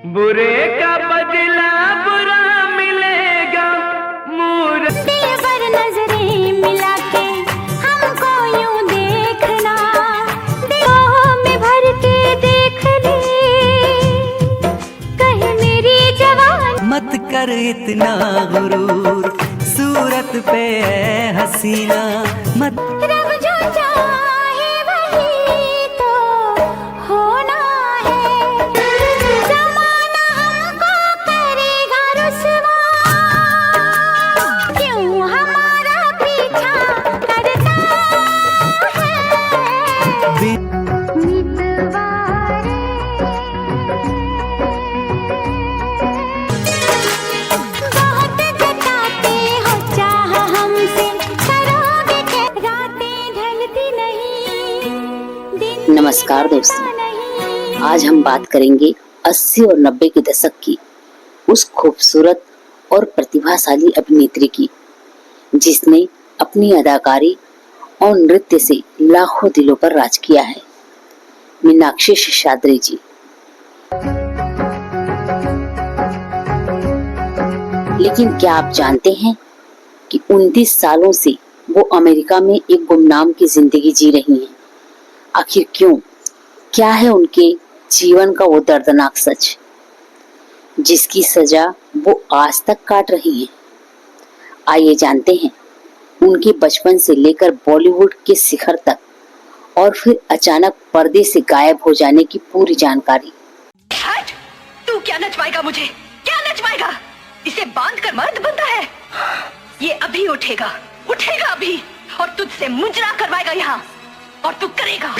बुरे का बदला बुरा मिलेगा। पर नजरें मिला के हमको यूं देखना, दिलों में भर के देख ले कहीं मेरी जवान। मत कर इतना गुरूर, सूरत पे है हसीना मत। रब जो चाहे वही तो होना है, जमाना हमको करेगा रुसवा, क्यों हमारा पीछा करता है मितवारे। बहुत जताते हो चाह हमसे, करोगे क्या? रातें ढलती नहीं, दिन नमस्कार दोस्तों, नहीं। आज हम बात करेंगे 80 और 90 के दशक की उस खूबसूरत और प्रतिभाशाली अभिनेत्री की जिसने अपनी अदाकारी और नृत्य से लाखों दिलों पर राज किया है, मीनाक्षी शेषाद्री जी। लेकिन क्या आप जानते हैं कि 29 सालों से वो अमेरिका में एक गुमनाम की जिंदगी जी रही हैं। आखिर क्यों? क्या है उनके जीवन का वो दर्दनाक सच जिसकी सजा वो आज तक काट रही हैं? आइए जानते हैं उनके बचपन से लेकर बॉलीवुड के शिखर तक और फिर अचानक पर्दे से गायब हो जाने की पूरी जानकारी। हट! तू क्या नचवाएगा मुझे? क्या नचवाएगा? इसे बांध कर मर्द बनता है। ये अभी उठेगा, उठेगा अभी और तुझसे मुजरा करवाएगा यहाँ, और तू करेगा।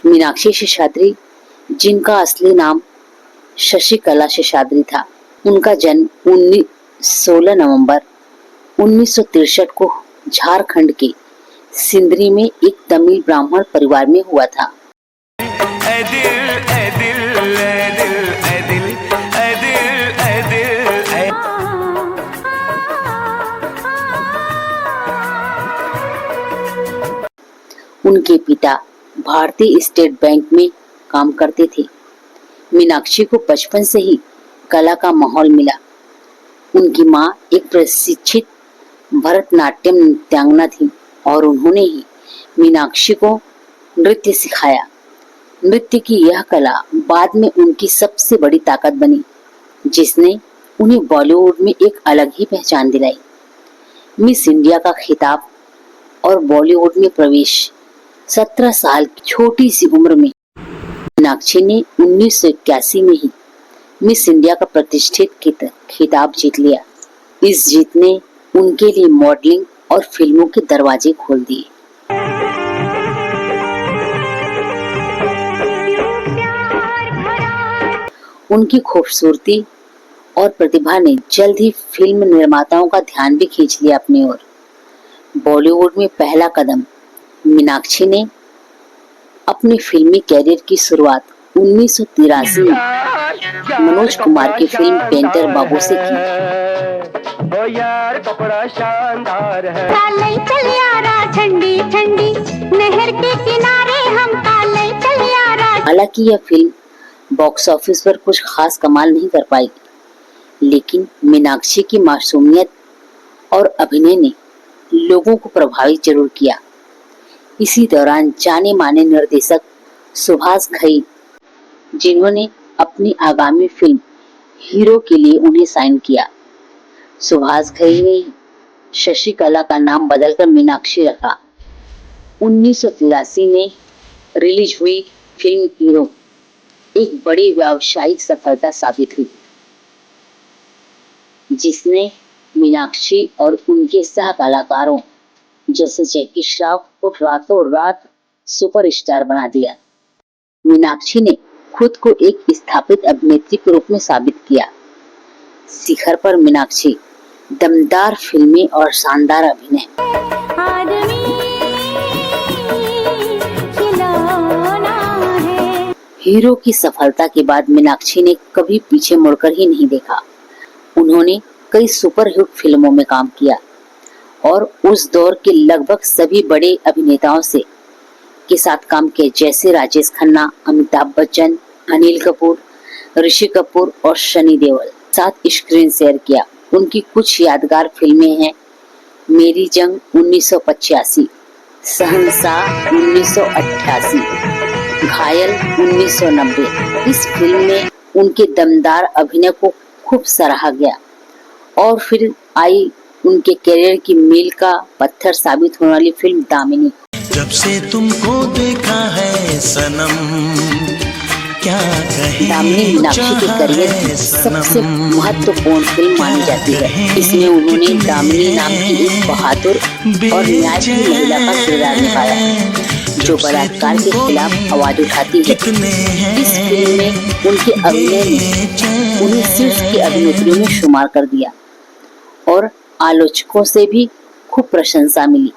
मीनाक्षी शेषाद्री, जिनका असली नाम शशिकला शेषाद्री था, उनका जन्म 16 नवंबर 1963 को झारखंड के सिंदरी में एक तमिल ब्राह्मण परिवार में हुआ था। ऐ दिल, ऐ दिल, ऐ दिल, ऐ दिल, ऐ दिल, ऐ दिल, ऐ उनके पिता भारतीय स्टेट बैंक में काम करते थे। मीनाक्षी को बचपन से ही कला का माहौल मिला। उनकी माँ एक प्रशिक्षित भरतनाट्यम नृत्यांगना थी और उन्होंने ही मीनाक्षी को नृत्य सिखाया। नृत्य की यह कला बाद में उनकी सबसे बड़ी ताकत बनी, जिसने उन्हें बॉलीवुड में एक अलग ही पहचान दिलाई। मिस इंडिया का खिताब और बॉलीवुड में प्रवेश 17 साल की छोटी सी उम्र में मीनाक्षी ने 1981 में ही मिस इंडिया का प्रतिष्ठित खिताब जीत लिया। इस जीत ने उनके लिए मॉडलिंग और फिल्मों के दरवाजे खोल दिए। उनकी खूबसूरती और प्रतिभा ने जल्द ही फिल्म निर्माताओं का ध्यान भी खींच लिया अपनी ओर। बॉलीवुड में पहला कदम मीनाक्षी ने अपने फिल्मी कैरियर की शुरुआत 1983 में मनोज कुमार की फिल्म पेंटर बाबू से की। ओ यार कपड़ा शानदार है। काले चल यारा ठंडी ठंडी नहर के किनारे, हम काले चल यारा। हालांकि यह फिल्म बॉक्स ऑफिस पर कुछ खास कमाल नहीं कर पाई, लेकिन मीनाक्षी की मासूमियत और अभिनय ने लोगों को प्रभावित जरूर किया। इसी दौरान जाने माने निर्देशक सुभाष घई, जिन्होंने अपनी आगामी फिल्म हीरो के लिए उन्हें साइन किया। सुभाष घई ने शशिकला का नाम बदलकर मीनाक्षी रखा। 1983 में रिलीज हुई फिल्म हीरो एक बड़ी व्यावसायिक सफलता साबित हुई, जिसने मीनाक्षी और उनके सह कलाकारों जैसे जैकी श्रॉफ को रातों रात सुपरस्टार बना दिया। मीनाक्षी ने खुद को एक स्थापित अभिनेत्री के रूप में साबित किया। शिखर पर मीनाक्षी दमदार फिल्में और शानदार अभिनय। हीरो की सफलता के बाद मीनाक्षी ने कभी पीछे मुड़कर ही नहीं देखा। उन्होंने कई सुपरहिट फिल्मों में काम किया और उस दौर के लगभग सभी बड़े अभिनेताओं से के साथ काम किया, जैसे राजेश खन्ना, अमिताभ बच्चन, अनिल कपूर, ऋषि कपूर और सनी देओल साथ स्क्रीन शेयर किया। उनकी कुछ यादगार फिल्में हैं मेरी जंग 1985, शहंशाह 1988, घायल 1990। इस फिल्म में उनके दमदार अभिनय को खूब सराहा गया और फिर आई उनके करियर की मील का पत्थर साबित होने वाली फिल्म दामिनी। जब से तुमको देखा है सनम, क्या कहे दामिनी मीनाक्षी के करियर की सबसे महत्वपूर्ण फिल्म मानी जाती है। इसमें उन्होंने दामिनी नाम की एक बहादुर और न्यायप्रिय महिला का किरदार निभाया जो बलात्कार के खिलाफ आवाज उठाती है। इस फिल्म में उनके अभिनय ने उन्हें शीर्ष की अभिनेत्रियों में शुमार कर दिया और आलोचकों से भी खूब प्रशंसा मिली।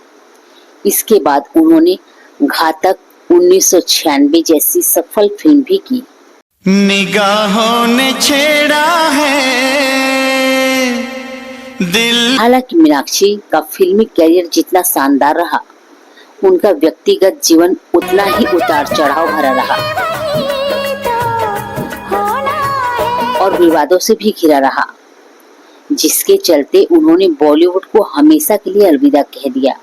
इसके बाद उन्होंने घातक 1996 जैसी सफल फिल्म भी की। निगाहों ने छेड़ा है दिल। हालांकि मीनाक्षी का फिल्मी करियर जितना शानदार रहा, उनका व्यक्तिगत जीवन उतना ही उतार चढ़ाव भरा रहा और विवादों से भी घिरा रहा, जिसके चलते उन्होंने बॉलीवुड को हमेशा के लिए अलविदा कह दिया।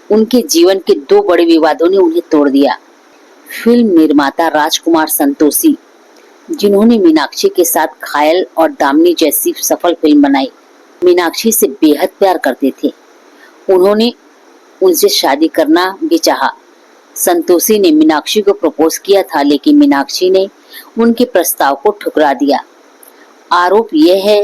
उनके जीवन के दो बड़े विवादों ने उन्हें तोड़ दिया। फिल्म निर्माता राजकुमार संतोषी, जिन्होंने मीनाक्षी के साथ घायल और दामिनी जैसी सफल फिल्म बनाई, मीनाक्षी से बेहद प्यार करते थे। उन्होंने उनसे शादी करना भी चाहा। संतोषी ने मीनाक्षी को प्रपोज किया था, लेकिन मीनाक्षी ने उनके प्रस्ताव को ठुकरा दिया। आरोप यह है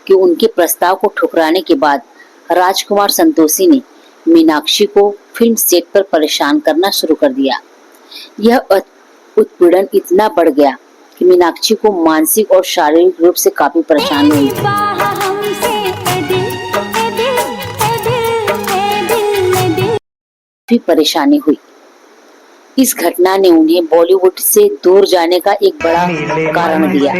कि उनके प्रस्ताव को ठुकराने के बाद राजकुमार संतोषी ने मीनाक्षी को फिल्म सेट पर परेशान करना शुरू कर दिया। यह उत्पीड़न इतना बढ़ गया कि मीनाक्षी को मानसिक और शारीरिक रूप से काफी परेशान हुई। परेशानी हुई। इस घटना ने उन्हें बॉलीवुड से दूर जाने का एक बड़ा कारण दिया।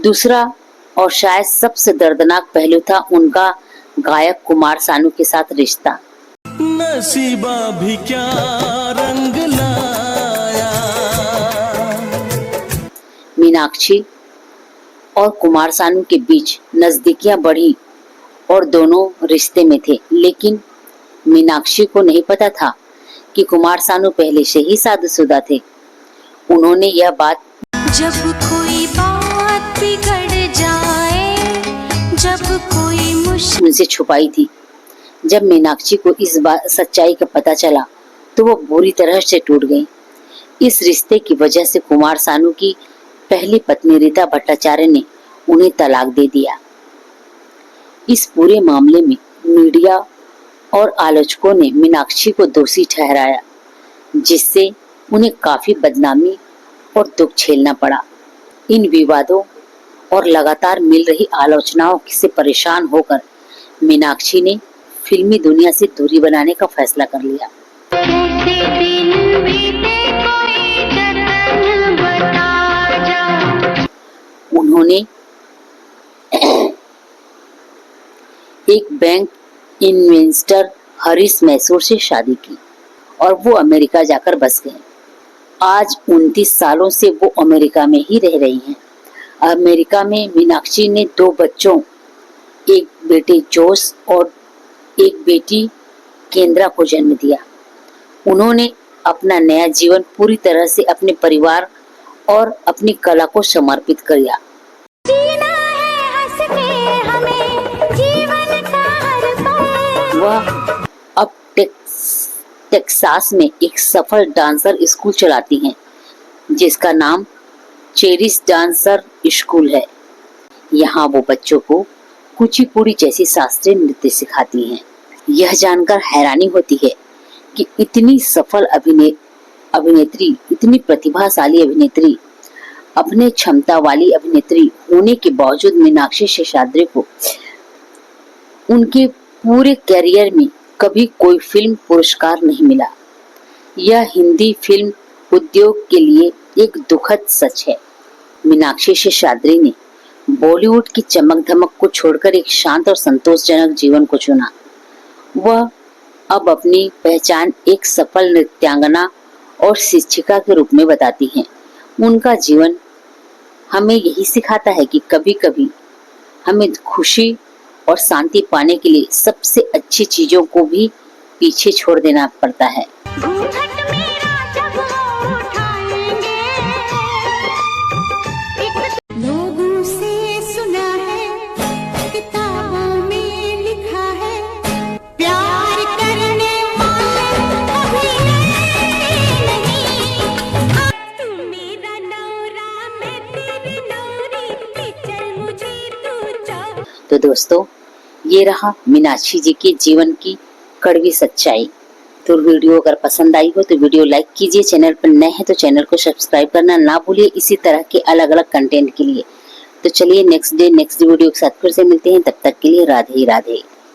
दूसरा और शायद सबसे दर्दनाक पहलू था उनका गायक कुमार सानू के साथ रिश्ता। नसीबा भी क्या रंग लाया। मीनाक्षी और कुमार सानू के बीच नजदीकियां बढ़ी और दोनों रिश्ते में थे, लेकिन मीनाक्षी को नहीं पता था कि कुमार सानू पहले से ही शादीशुदा थे। उन्होंने यह बात जब कोई बात बिगड़ जाए, जब कोई मुश्किल उनसे छुपाई थी। जब मीनाक्षी को इस बात सच्चाई का पता चला तो वो बुरी तरह से टूट गई। इस रिश्ते की वजह से कुमार सानू की पहली पत्नी रीता भट्टाचार्य ने उन्हें तलाक दे दिया। इस पूरे मामले में मीडिया और आलोचकों ने मीनाक्षी को दोषी ठहराया, जिससे उन्हें काफी बदनामी और दुख झेलना पड़ा। इन विवादों और लगातार मिल रही आलोचनाओं से परेशान होकर मीनाक्षी ने फिल्मी दुनिया से दूरी बनाने का फैसला कर लिया। उन्होंने एक बैंक इन्वेस्टर हरीश मैसूर से शादी की और वो अमेरिका जाकर बस गए। आज 29 सालों से वो अमेरिका में ही रह रही हैं। अमेरिका में मीनाक्षी ने 2 बच्चों, एक बेटे जोश और एक बेटी केंद्रा को जन्म दिया। उन्होंने अपना नया जीवन पूरी तरह से अपने परिवार और अपनी कला को समर्पित किया। वह अब टेक्सास में एक सफल डांसर स्कूल चलाती हैं, जिसका नाम चेरिस डांसर स्कूल है। यहाँ वो बच्चों को कुचिपुड़ी जैसी शास्त्रीय नृत्य सिखाती हैं। यह जानकर हैरानी होती है कि इतनी सफल अभिनेत्री, इतनी प्रतिभाशाली अभिनेत्री, अपने क्षमता वाली अभिनेत्री होने के बावजूद मीनाक्षी शेषाद्री को उनके पूरे करियर में कभी कोई फिल्म पुरस्कार नहीं मिला। यह हिंदी फिल्म उद्योग के लिए एक दुखद सच है। मीनाक्षी शेषाद्री ने बॉलीवुड की चमक धमक को छोड़कर एक शांत और संतोषजनक जीवन को चुना वह अब अपनी पहचान एक सफल नृत्यांगना और शिक्षिका के रूप में बताती हैं। उनका जीवन हमें यही सिखाता है कि कभी कभी हमें खुशी और शांति पाने के लिए सबसे अच्छी चीजों को भी पीछे छोड़ देना पड़ता है। घूंघट मेरा जब वो उठाएंगे, लोगों से सुना है, किताबों में लिखा है, प्यार करने वाले कभी नहीं। तू मेरा नौरा, मैं तेरी नौरी, चल मुझे तू चाह। तो दोस्तों, ये रहा मीनाक्षी जी के जीवन की कड़वी सच्चाई। तो वीडियो अगर पसंद आई हो तो वीडियो लाइक कीजिए, चैनल पर नए हैं तो चैनल को सब्सक्राइब करना ना भूलिए इसी तरह के अलग अलग कंटेंट के लिए। तो चलिए नेक्स्ट वीडियो के साथ फिर से मिलते हैं, तब तक के लिए राधे राधे।